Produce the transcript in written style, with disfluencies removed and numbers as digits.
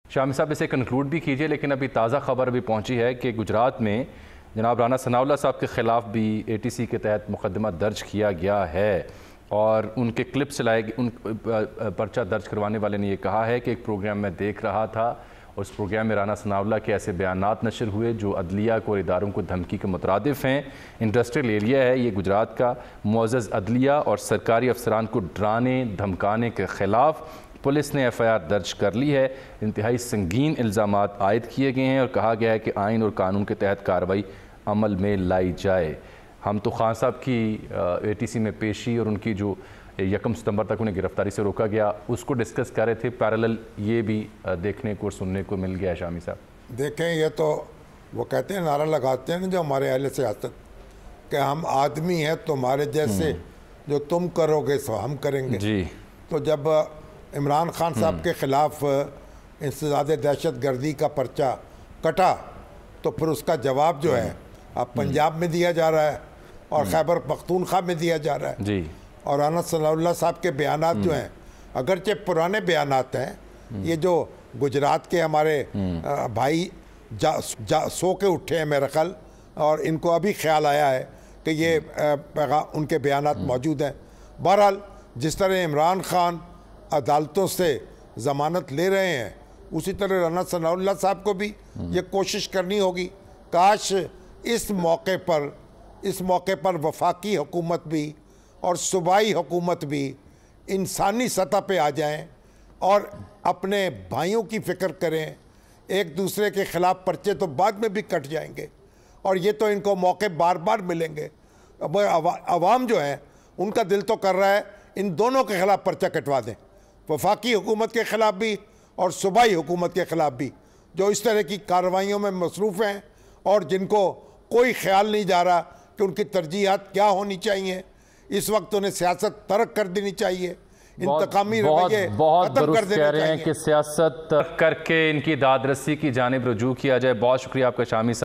شامی صاحب اسے کنکلوڈ بھی کیجئے، لیکن ابھی تازہ خبر ابھی پہنچی ہے کہ گجرات میں جناب رانا ثناء اللہ صاحب کے خلاف بھی ATC کے تحت مقدمہ درج کیا گیا ہے، اور ان کے کلپس لائے ان پرچہ درج کروانے والے نے یہ کہا ہے کہ ایک پروگرام میں دیکھ رہا تھا اور اس پروگرام میں رانا ثناء اللہ کے ایسے بیانات نشر ہوئے جو عدلیہ کو اور اداروں کو دھمکی کے مترادف ہیں۔ انڈسٹریل ایریا ہے یہ گجرات کا، معزز عدلیہ اور سرکاری افسران کو ڈرانے دھمکانے کے خلاف پولیس نے FIR درج کر لی ہے۔ انتہائی سنگین الزامات عائد کیے گئے ہیں اور کہا گیا ہے کہ آئین اور قانون کے تحت کارروائی عمل میں لائی جائے۔ ہم تو خان صاحب کی ATC میں پیشی اور ان کی جو 1 ستمبر تک انہیں گرفتاری سے روکا گیا اس کو ڈسکس کر رہے تھے، پیرالل یہ بھی دیکھنے کو اور سننے کو مل گیا ہے شامی صاحب۔ دیکھیں، یہ تو وہ کہتے ہیں، نعرہ لگاتے ہیں جو ہمارے اہل سیاست کہ ہم آدمی ہیں تمہارے جیسے، جو تم کرو گے سو ہم کریں گے۔ جی، تو جب عمران خان صاحب کے خلاف انسداد دہشت گردی کا پرچہ کٹا تو پھر اس کا جواب جو ہے اب پنجاب میں دیا جا رہا ہے اور خیبر پختونخوا میں دیا جا رہا ہے۔ جی، اور رانا ثناء اللہ صاحب کے بیانات جو ہیں اگرچہ پرانے بیانات ہیں، یہ جو گجرات کے ہمارے بھائی سو کے اٹھے ہیں میرا خیال، اور ان کو ابھی خیال آیا ہے کہ یہ ان کے بیانات موجود ہیں۔ بہرحال جس طرح عمران خان عدالتوں سے ضمانت لے رہے ہیں، اسی طرح رانا ثناء اللہ صاحب کو بھی یہ کوشش کرنی ہوگی۔ کاش اس موقع پر وفاقی حکومت بھی اور صوبائی حکومت بھی انسانی سطح پہ آ جائیں اور اپنے بھائیوں کی فکر کریں۔ ایک دوسرے کے خلاف پرچے تو بعد میں بھی کٹ جائیں گے اور یہ تو ان کو موقع بار بار ملیں گے۔ اب عوام جو ہے ان کا دل تو کر رہا ہے ان دونوں کے خلاف پرچہ کٹوا دیں، وفاقی حکومت کے خلاف بھی اور صوبائی حکومت کے خلاف بھی، جو اس طرح کی کارروائیوں میں مصروف ہیں اور جن کو کوئی خیال نہیں جا رہا کہ ان کی ترجیحات کیا ہونی چاہیے۔ اس وقت انہیں سیاست ترک کر دینی چاہیے، انتقامی رویے ختم کر دینے کہہ رہے ہیں چاہیے کہ سیاست کر کے ان کی داد رسی کی جانب رجوع کیا جائے۔ بہت شکریہ آپ کا شامی صاحب۔